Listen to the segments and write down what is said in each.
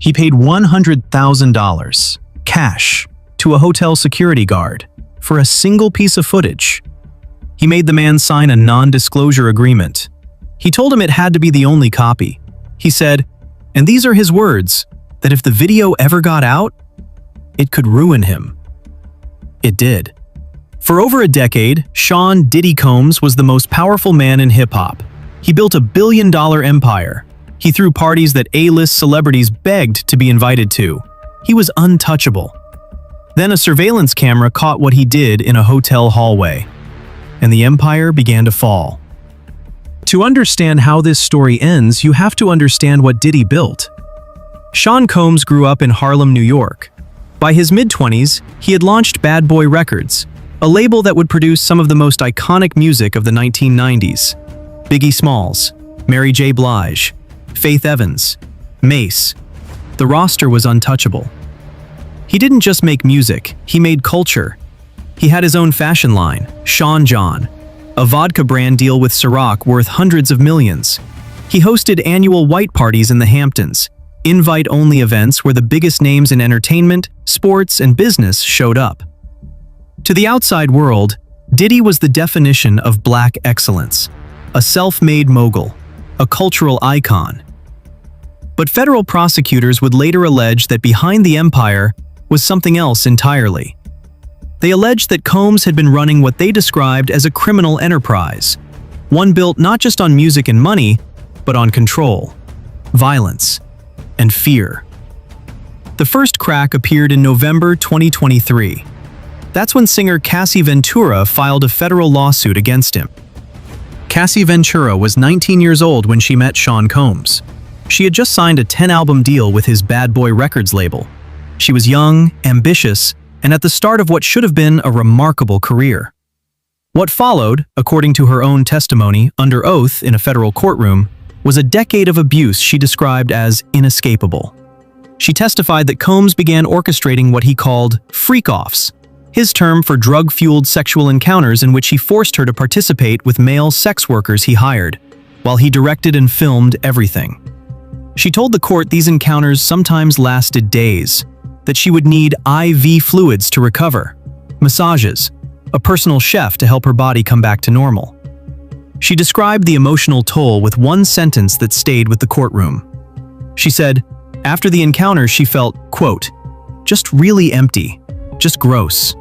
He paid $100,000, cash, to a hotel security guard for a single piece of footage. He made the man sign a non-disclosure agreement. He told him it had to be the only copy. He said, and these are his words, that if the video ever got out, it could ruin him. It did. For over a decade, Sean "Diddy" Combs was the most powerful man in hip-hop. He built a billion-dollar empire. He threw parties that A-list celebrities begged to be invited to. He was untouchable. Then a surveillance camera caught what he did in a hotel hallway, and the empire began to fall. To understand how this story ends, you have to understand what Diddy built. Sean Combs grew up in Harlem, New York. By his mid-20s, he had launched Bad Boy Records, a label that would produce some of the most iconic music of the 1990s. Biggie Smalls, Mary J. Blige, Faith Evans, Mace. The roster was untouchable. He didn't just make music, he made culture. He had his own fashion line, Sean John, a vodka brand deal with Ciroc worth hundreds of millions. He hosted annual white parties in the Hamptons, invite-only events where the biggest names in entertainment, sports, and business showed up. To the outside world, Diddy was the definition of black excellence, a self-made mogul, a cultural icon. But federal prosecutors would later allege that behind the empire was something else entirely. They alleged that Combs had been running what they described as a criminal enterprise, one built not just on music and money, but on control, violence, and fear. The first crack appeared in November 2023. That's when singer Cassie Ventura filed a federal lawsuit against him. Cassie Ventura was 19 years old when she met Sean Combs. She had just signed a 10-album deal with his Bad Boy Records label. She was young, ambitious, and at the start of what should have been a remarkable career. What followed, according to her own testimony under oath in a federal courtroom, was a decade of abuse she described as inescapable. She testified that Combs began orchestrating what he called freak-offs, his term for drug-fueled sexual encounters in which he forced her to participate with male sex workers he hired, while he directed and filmed everything. She told the court these encounters sometimes lasted days, that she would need IV fluids to recover, massages, a personal chef to help her body come back to normal. She described the emotional toll with one sentence that stayed with the courtroom. She said, after the encounter she felt, quote, just really empty, just gross.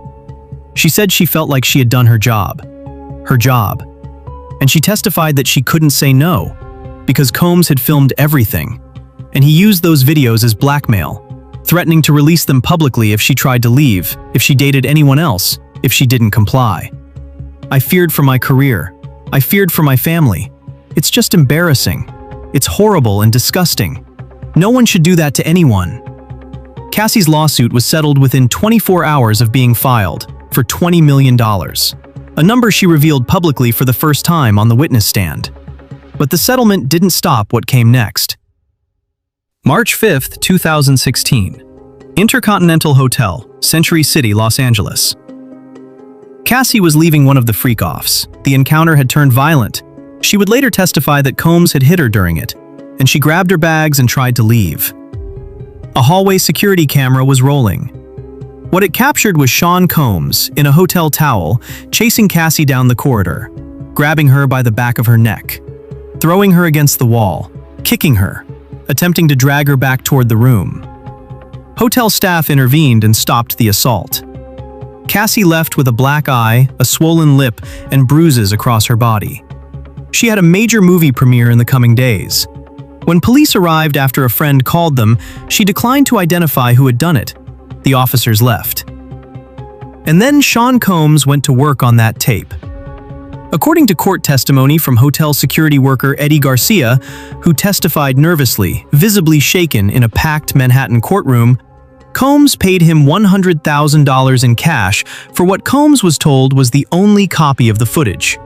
She said she felt like she had done her job. And she testified that she couldn't say no, because Combs had filmed everything, and he used those videos as blackmail, threatening to release them publicly if she tried to leave, if she dated anyone else, if she didn't comply. I feared for my career. I feared for my family. It's just embarrassing. It's horrible and disgusting. No one should do that to anyone. Cassie's lawsuit was settled within 24 hours of being filed, for $20 million, a number she revealed publicly for the first time on the witness stand. But the settlement didn't stop what came next. March 5, 2016. InterContinental Hotel, Century City, Los Angeles. Cassie was leaving one of the freak-offs. The encounter had turned violent. She would later testify that Combs had hit her during it, and she grabbed her bags and tried to leave. A hallway security camera was rolling. What it captured was Sean Combs, in a hotel towel, chasing Cassie down the corridor, grabbing her by the back of her neck, throwing her against the wall, kicking her, attempting to drag her back toward the room. Hotel staff intervened and stopped the assault. Cassie left with a black eye, a swollen lip, and bruises across her body. She had a major movie premiere in the coming days. When police arrived after a friend called them, she declined to identify who had done it. The officers left. And then Sean Combs went to work on that tape. According to court testimony from hotel security worker Eddie Garcia, who testified nervously, visibly shaken in a packed Manhattan courtroom, Combs paid him $100,000 in cash for what Combs was told was the only copy of the footage.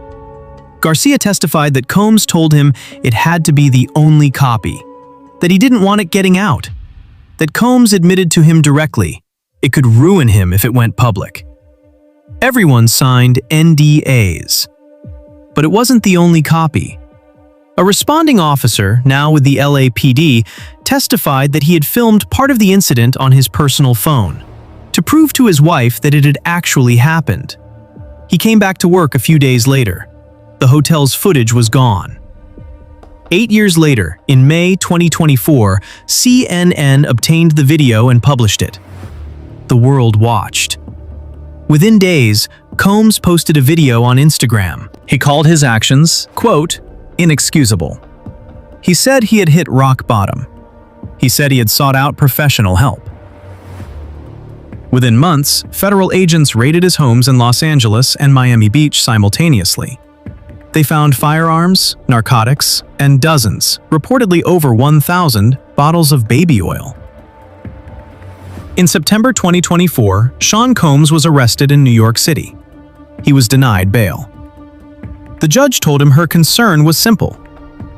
Garcia testified that Combs told him it had to be the only copy, that he didn't want it getting out, that Combs admitted to him directly it could ruin him if it went public. Everyone signed NDAs. But it wasn't the only copy. A responding officer, now with the LAPD, testified that he had filmed part of the incident on his personal phone to prove to his wife that it had actually happened. He came back to work a few days later. The hotel's footage was gone. 8 years later, in May 2024, CNN obtained the video and published it. The world watched. Within days, Combs posted a video on Instagram. He called his actions, quote, inexcusable. He said he had hit rock bottom. He said he had sought out professional help. Within months, federal agents raided his homes in Los Angeles and Miami Beach simultaneously. They found firearms, narcotics, and dozens, reportedly over 1,000, bottles of baby oil. In September 2024, Sean Combs was arrested in New York City. He was denied bail. The judge told him her concern was simple.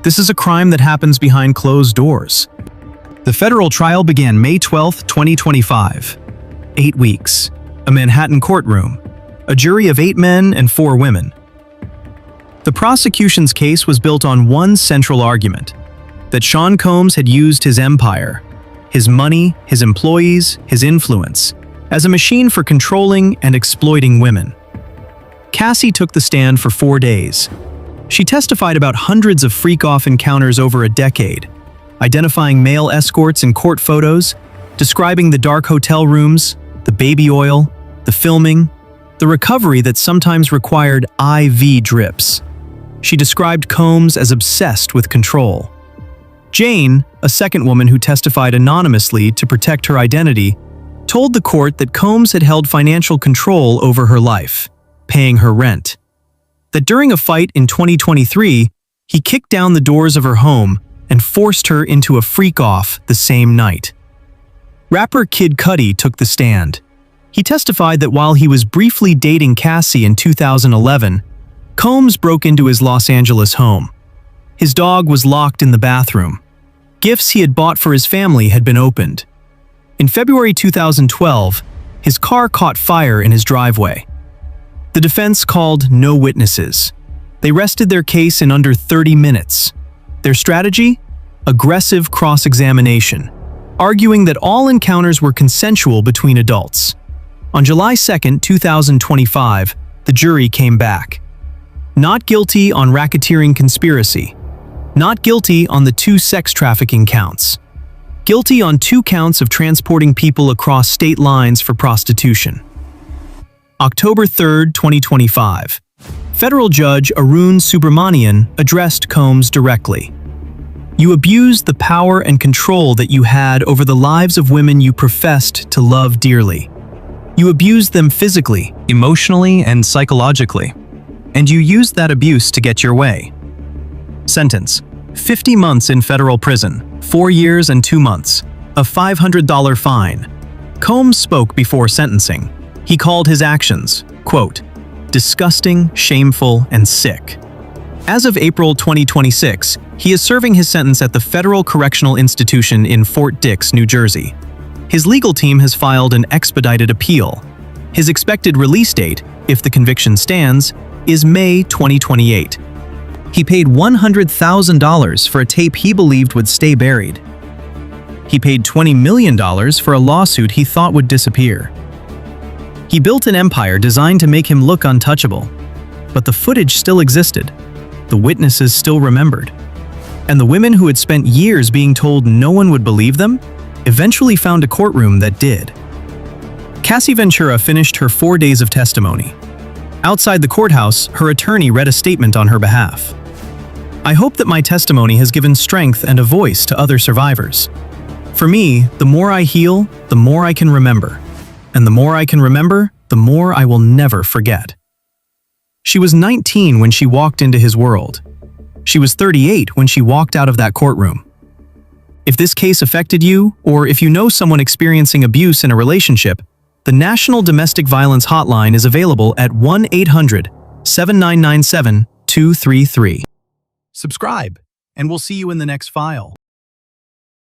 This is a crime that happens behind closed doors. The federal trial began May 12, 2025. 8 weeks. A Manhattan courtroom. A jury of 8 men and 4 women. The prosecution's case was built on one central argument: that Sean Combs had used his empire, his money, his employees, his influence, as a machine for controlling and exploiting women. Cassie took the stand for 4 days. She testified about hundreds of freak-off encounters over a decade, identifying male escorts in court photos, describing the dark hotel rooms, the baby oil, the filming, the recovery that sometimes required IV drips. She described Combs as obsessed with control. Jane, a second woman who testified anonymously to protect her identity, told the court that Combs had held financial control over her life, paying her rent. That during a fight in 2023, he kicked down the doors of her home and forced her into a freak-off the same night. Rapper Kid Cudi took the stand. He testified that while he was briefly dating Cassie in 2011, Combs broke into his Los Angeles home. His dog was locked in the bathroom. Gifts he had bought for his family had been opened. In February 2012, his car caught fire in his driveway. The defense called no witnesses. They rested their case in under 30 minutes. Their strategy? Aggressive cross-examination, arguing that all encounters were consensual between adults. On July 2, 2025, the jury came back. Not guilty on racketeering conspiracy. Not guilty on the 2 sex trafficking counts. Guilty on 2 counts of transporting people across state lines for prostitution. October 3, 2025. Federal Judge Arun Subramanian addressed Combs directly. You abused the power and control that you had over the lives of women you professed to love dearly. You abused them physically, emotionally, and psychologically. And you used that abuse to get your way. Sentence: 50 months in federal prison, 4 years and 2 months, a $500 fine. Combs spoke before sentencing. He called his actions, quote, disgusting, shameful, and sick. As of April 2026, he is serving his sentence at the Federal Correctional Institution in Fort Dix, New Jersey. His legal team has filed an expedited appeal. His expected release date, if the conviction stands, is May 2028. He paid $100,000 for a tape he believed would stay buried. He paid $20 million for a lawsuit he thought would disappear. He built an empire designed to make him look untouchable. But the footage still existed. The witnesses still remembered. And the women who had spent years being told no one would believe them eventually found a courtroom that did. Cassie Ventura finished her 4 days of testimony. Outside the courthouse, her attorney read a statement on her behalf. I hope that my testimony has given strength and a voice to other survivors. For me, the more I heal, the more I can remember. And the more I can remember, the more I will never forget. She was 19 when she walked into his world. She was 38 when she walked out of that courtroom. If this case affected you, or if you know someone experiencing abuse in a relationship, the National Domestic Violence Hotline is available at 1-800-7997-233. Subscribe, and we'll see you in the next file.